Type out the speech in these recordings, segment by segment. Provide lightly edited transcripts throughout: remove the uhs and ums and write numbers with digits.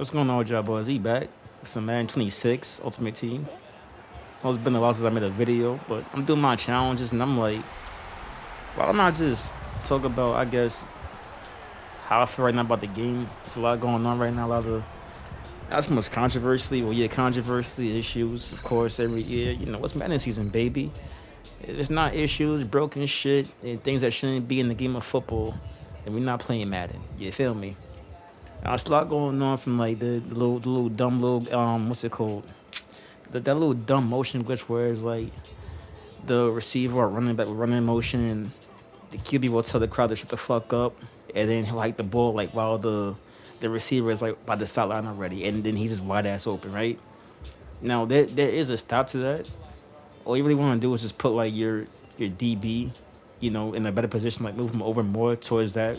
What's going on with y'all boys? We back with some Madden 26 Ultimate Team. Well, it's been a while since I made a video, but I'm doing my challenges and I'm like, why don't I just talk about, I guess, how I feel right now about the game? There's a lot going on right now, a lot of, not so much controversy. Well, yeah, controversy, issues, of course, every year. What's Madden season, baby? If it's not issues, broken shit, and things that shouldn't be in the game of football, then we're not playing Madden. You feel me? There's a lot going on from like the little dumb little what's it called? That little dumb motion glitch where it's like the receiver or running back will run in motion and the QB will tell the crowd to shut the fuck up, and then he'll hike the ball like while the receiver is like by the sideline already, and then he's just wide ass open, right? Now there is a stop to that. All you really want to do is just put like your DB, in a better position, like move him over more towards that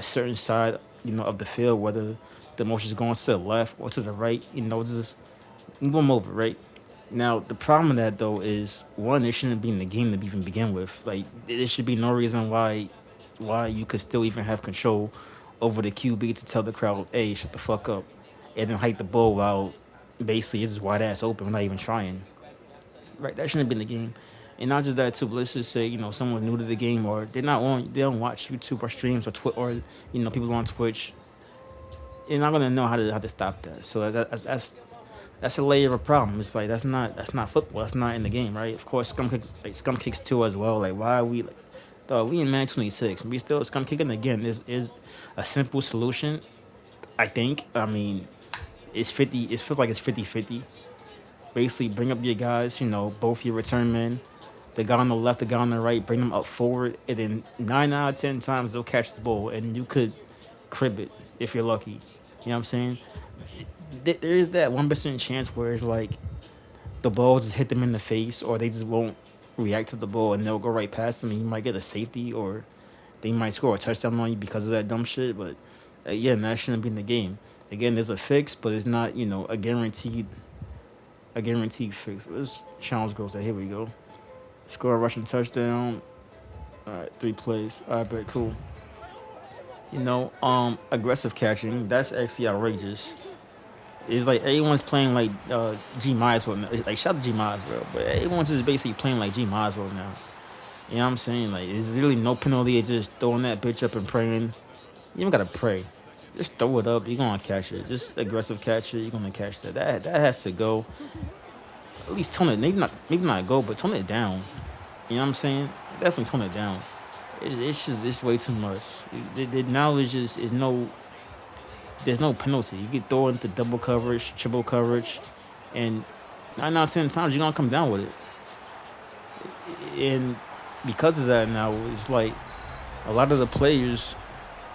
certain side, of the field, whether the motion is going to the left or to the right, just move them over, right? Now the problem with that though is one, it shouldn't be in the game to even begin with. Like there should be no reason why you could still even have control over the QB to tell the crowd, hey, shut the fuck up, and then hike the ball while basically it's just wide ass open. We're not even trying. Right, that shouldn't be in the game. And not just that too, but let's just say, someone new to the game or they don't watch YouTube or streams or people on Twitch. You're not gonna know how to stop that. So that's a layer of a problem. It's like that's not football. That's not in the game, right? Of course, scum kicks too as well. Like why are we like, dog, we in Man 26 and we still scum kicking again. Is a simple solution. I think. I mean, it's 50. It feels like it's 50-50. Basically, bring up your guys. Both your return men, the guy on the left, the guy on the right. Bring them up forward, and then 9 out of 10 times they'll catch the ball, and you could crib it if you're lucky. You know what I'm saying? There is that 1% chance where it's like the ball just hit them in the face, or they just won't react to the ball and they'll go right past them, and you might get a safety, or they might score a touchdown on you because of that dumb shit. But again, that shouldn't be in the game. Again, there's a fix, but it's not a guaranteed fix. This challenge goes that here we go. Score a rushing touchdown. All right, 3 plays. All right, but cool. Aggressive catching. That's actually outrageous. It's like everyone's playing like G Maswell. Like shout out to G Maswell, but everyone's just basically playing like G Maswell now. You know what I'm saying? Like there's really no penalty. It's just throwing that bitch up and praying. You don't gotta pray. Just throw it up. You're gonna catch it. Just aggressive catch it. You're gonna catch that. That has to go. At least tone it. Maybe not go, but tone it down. You know what I'm saying? Definitely tone it down. It's way too much. Now is no, there's no penalty. You get thrown into double coverage, triple coverage, and 9 out of 10 times you're gonna come down with it. And because of that, now it's like a lot of the players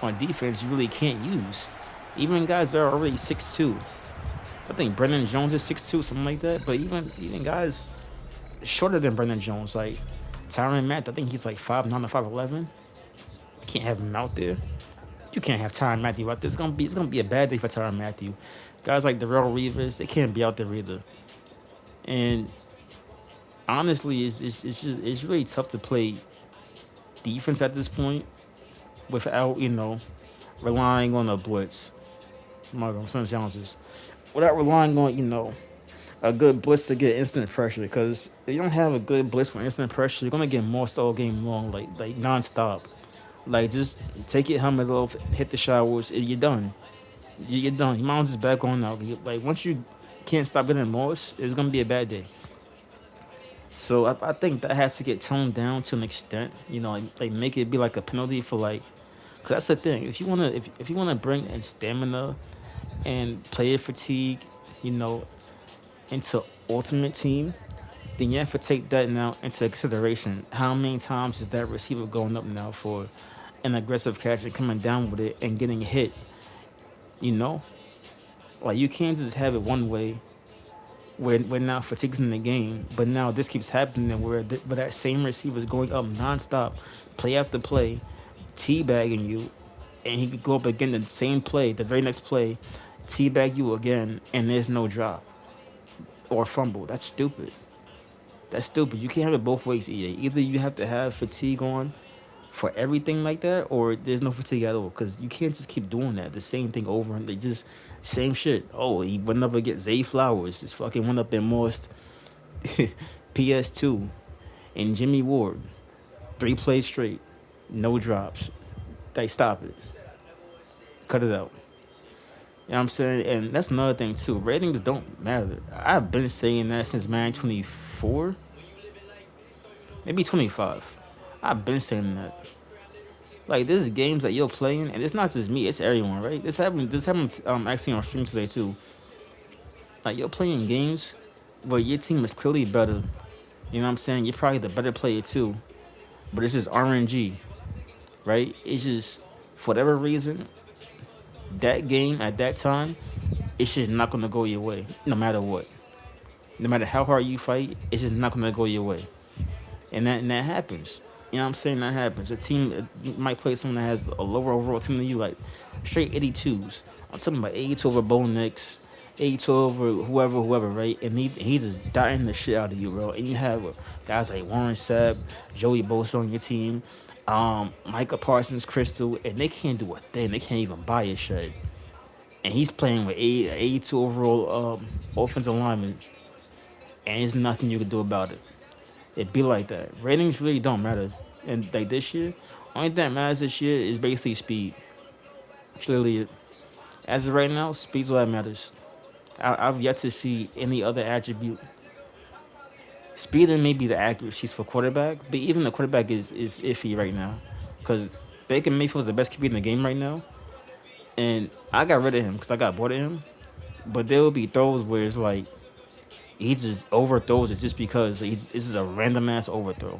on defense you really can't use. Even guys that are already 6'2". I think Brennan Jones is 6'2", something like that. But even guys shorter than Brennan Jones, like Tyron Matt, I think he's like 5'9" or 5'11". You can't have him out there. You can't have Tyron Matthew out there. It's gonna be a bad day for Tyron Matthew. Guys like Darrell Reeves, they can't be out there either. And honestly, it's really tough to play defense at this point without relying on a blitz. My God, some challenges without relying on a good blitz to get instant pressure. Because if you don't have a good blitz for instant pressure, you're gonna get mossed all game long, like nonstop. Like just take your helmet off, hit the showers, and you're done. You're done. Your mom's just back on now. Like once you can't stop getting mossed, it's gonna be a bad day. So I think that has to get toned down to an extent. Like make it be like a penalty for like, cause that's the thing. If you wanna bring in stamina and player fatigue, you know, into Ultimate Team, then you have to take that now into consideration. How many times is that receiver going up now for an aggressive catch and coming down with it and getting hit? You know, like you can't just have it one way where now fatigue's in the game, but now this keeps happening where that same receiver is going up nonstop, play after play, teabagging you, and he could go up again the same play, the very next play, teabag you again, and there's no drop or fumble. That's stupid. That's stupid. You can't have it both ways. Either you have to have fatigue on, for everything like that, or there's no fatigue at all? Because you can't just keep doing that, the same thing over and they just same shit. Oh, he went up against Zay Flowers. Just fucking went up and lost PS2 and Jimmy Ward 3 plays straight, no drops. They stop it, cut it out. You know what I'm saying? And that's another thing too. Ratings don't matter. I've been saying that since man 24, maybe 25. I've been saying that. Like there's games that you're playing, and it's not just me, it's everyone, right? This happened actually on stream today too. Like you're playing games where your team is clearly better. You know what I'm saying? You're probably the better player too. But it's just RNG, right? It's just for whatever reason, that game at that time, it's just not gonna go your way, no matter what. No matter how hard you fight, it's just not gonna go your way. And that happens. You know what I'm saying? That happens. A team you might play someone that has a lower overall team than you, like straight 82s. I'm talking about 82 over Bo Nix, 82 over whoever, right? And he's just dying the shit out of you, bro. And you have guys like Warren Sapp, Joey Bosa on your team, Micah Parsons, Crystal, and they can't do a thing. They can't even buy a shit. And he's playing with 82 overall offensive lineman, and there's nothing you can do about it. It be like that. Ratings really don't matter. And like this year, only thing that matters this year is basically speed. It's literally it. As of right now, speed's what matters. I've yet to see any other attribute. Speed and maybe the accuracies for quarterback, but even the quarterback is iffy right now, because Baker Mayfield's the best QB in the game right now, and I got rid of him because I got bored of him. But there will be throws where it's like he just overthrows it just because this is a random ass overthrow.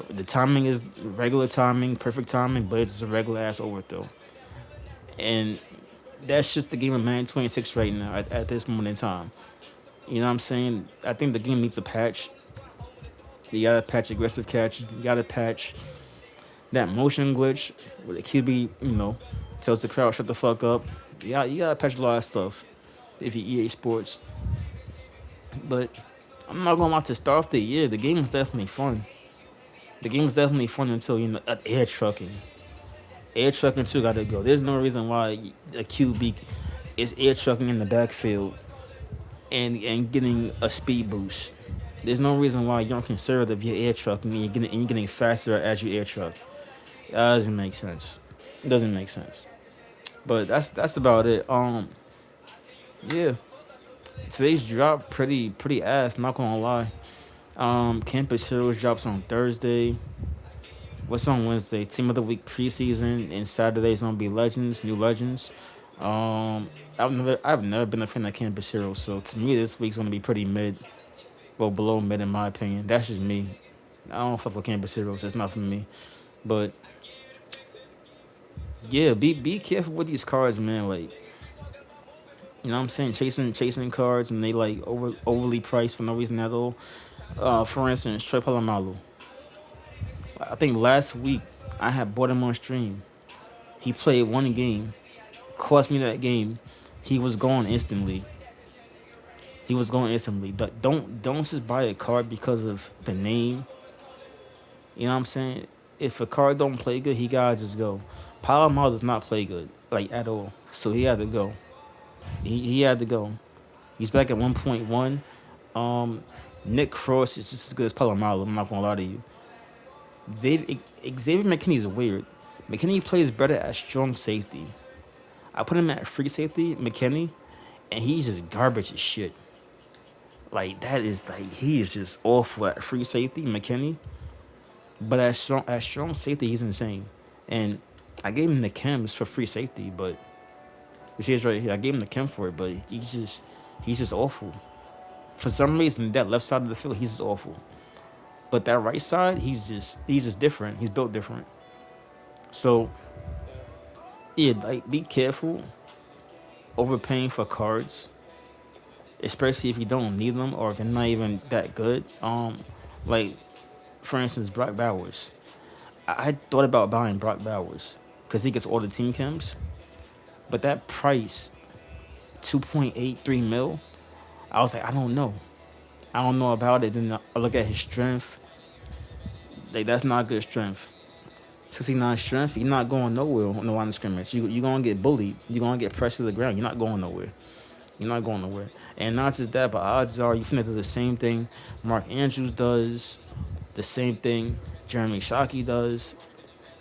The timing is regular timing, perfect timing, but it's a regular ass overthrow. And that's just the game of Madden 26 right now at this moment in time. You know what I'm saying? I think the game needs a patch. You gotta patch aggressive catch. You gotta patch that motion glitch where the QB, tells the crowd shut the fuck up. Yeah, you gotta patch a lot of stuff if you EA Sports. But I'm not gonna lie, to start off the year, the game was definitely fun. The game was definitely fun until air trucking. Air trucking too got to go. There's no reason why a QB is air trucking in the backfield and getting a speed boost. There's no reason why you're conservative. You're air trucking and you're getting faster as you air truck. That doesn't make sense. It doesn't make sense. But that's about it. Yeah. Today's drop pretty ass. Not gonna lie. Campus Heroes drops on Thursday. What's on Wednesday? Team of the Week preseason, and Saturday's gonna be Legends, new Legends. I've never been a fan of Campus Heroes, so to me this week's gonna be pretty mid, well below mid in my opinion. That's just me. I don't fuck with Campus Heroes. It's not for me. But yeah, be careful with these cards, man. Like what I'm saying, chasing cards, and they like overly priced for no reason at all. For instance, Trey Palomalo. I think last week I had bought him on stream. He played one game, cost me that game. He was gone instantly. He was going instantly. Don't just buy a card because of the name. You know what I'm saying? If a card don't play good, he gotta just go. Palomar does not play good, like at all. So he had to go. He had to go. He's back at 1.1. Um, Nick Cross is just as good as Palomar. I'm not gonna lie to you. Xavier, Xavier McKinney is weird. McKinney plays better at strong safety. I put him at free safety, McKinney, and he's just garbage as shit. Like that is like he is just awful at free safety, McKinney. But as strong safety, he's insane. And I gave him the chems for free safety, but which is right here. I gave him the chem for it, but he's just awful. For some reason, that left side of the field, he's just awful. But that right side, he's just different. He's built different. So yeah, like be careful overpaying for cards, especially if you don't need them or if they're not even that good. Like for instance, Brock Bowers. I thought about buying Brock Bowers because he gets all the team chems, but that price, 2.83 mil, I was like, I don't know. I don't know about it. Then I look at his strength. Like that's not good strength. 69 strength, you're not going nowhere on the line of scrimmage. You're going to get bullied. You're going to get pressed to the ground. You're not going nowhere. You're not going nowhere. And not just that, but odds are you finna do the same thing Mark Andrews does, the same thing Jeremy Shockey does.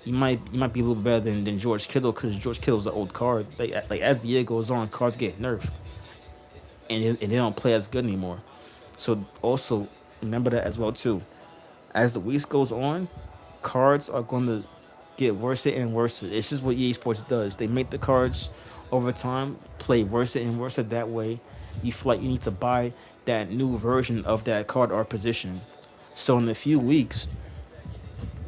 You might be a little better than George Kittle because George Kittle's an old card. Like as the year goes on, cards get nerfed and they don't play as good anymore. So also remember that as well too. As the weeks goes on, cards are going to get worse and worse. It's just what EA Sports does. They make the cards over time play worse and worse. That way, you feel like you need to buy that new version of that card or position. So in a few weeks,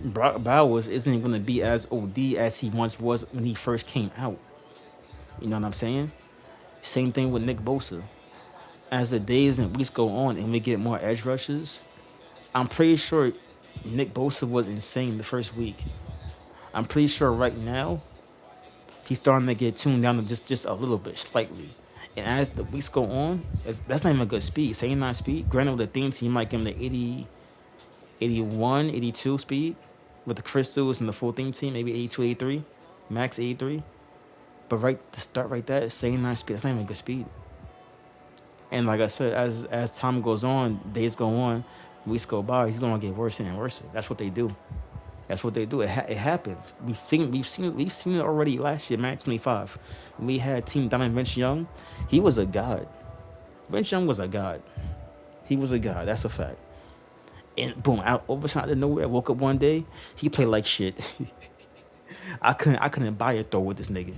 Brock Bowers isn't going to be as OD as he once was when he first came out. You know what I'm saying? Same thing with Nick Bosa. As the days and weeks go on and we get more edge rushes, I'm pretty sure Nick Bosa was insane the first week. I'm pretty sure right now he's starting to get tuned down to just a little bit, slightly. And as the weeks go on, that's not even a good speed. 79 speed. Granted, with the theme team, might give him the 80, 81, 82 speed. With the crystals and the full theme team, maybe 82, 83, max 83. But right to start right there, 79 speed. That's not even a good speed. And like I said, as time goes on, days go on, weeks go by, he's gonna get worse and worse. That's what they do. That's what they do. It happens. We've seen it already last year, Max 25. When we had Team Diamond Vince Young, he was a god. Vince Young was a god. He was a god. That's a fact. And boom, out out of nowhere, I woke up one day, he played like shit. I couldn't buy a throw with this nigga.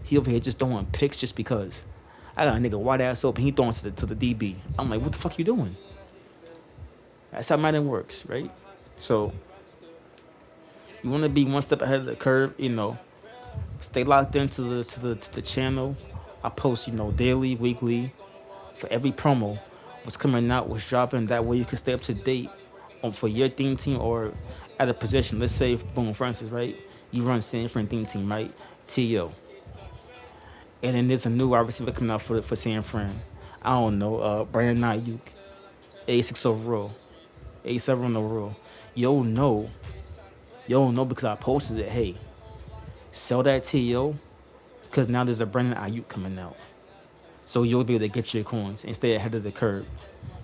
He over here just throwing picks just because. I got a nigga wide ass open. He throwing to the DB. I'm like, what the fuck you doing? That's how Madden works, right? So you want to be one step ahead of the curve. Stay locked into the channel. I post daily, weekly for every promo. What's coming out, what's dropping. That way you can stay up to date on for your theme team or at a position. Let's say, boom, for instance, right? You run San Fran theme team, right? To, and then there's a new wide receiver coming out for San Fran. I don't know, Brandon Ayuk, 86 overall, 87 overall. You'll know, you'll know because I posted it. Hey, sell that To because now there's a Brandon Ayuk coming out. So you'll be able to get your coins and stay ahead of the curve.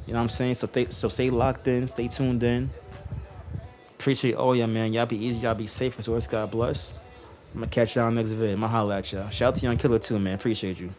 You know what I'm saying? So stay locked in, stay tuned in. Appreciate all y'all, man. Y'all be easy, y'all be safe. As always, God bless. I'm gonna catch y'all next vid. I'ma holla at y'all. Shout out to Young Killer too, man. Appreciate you.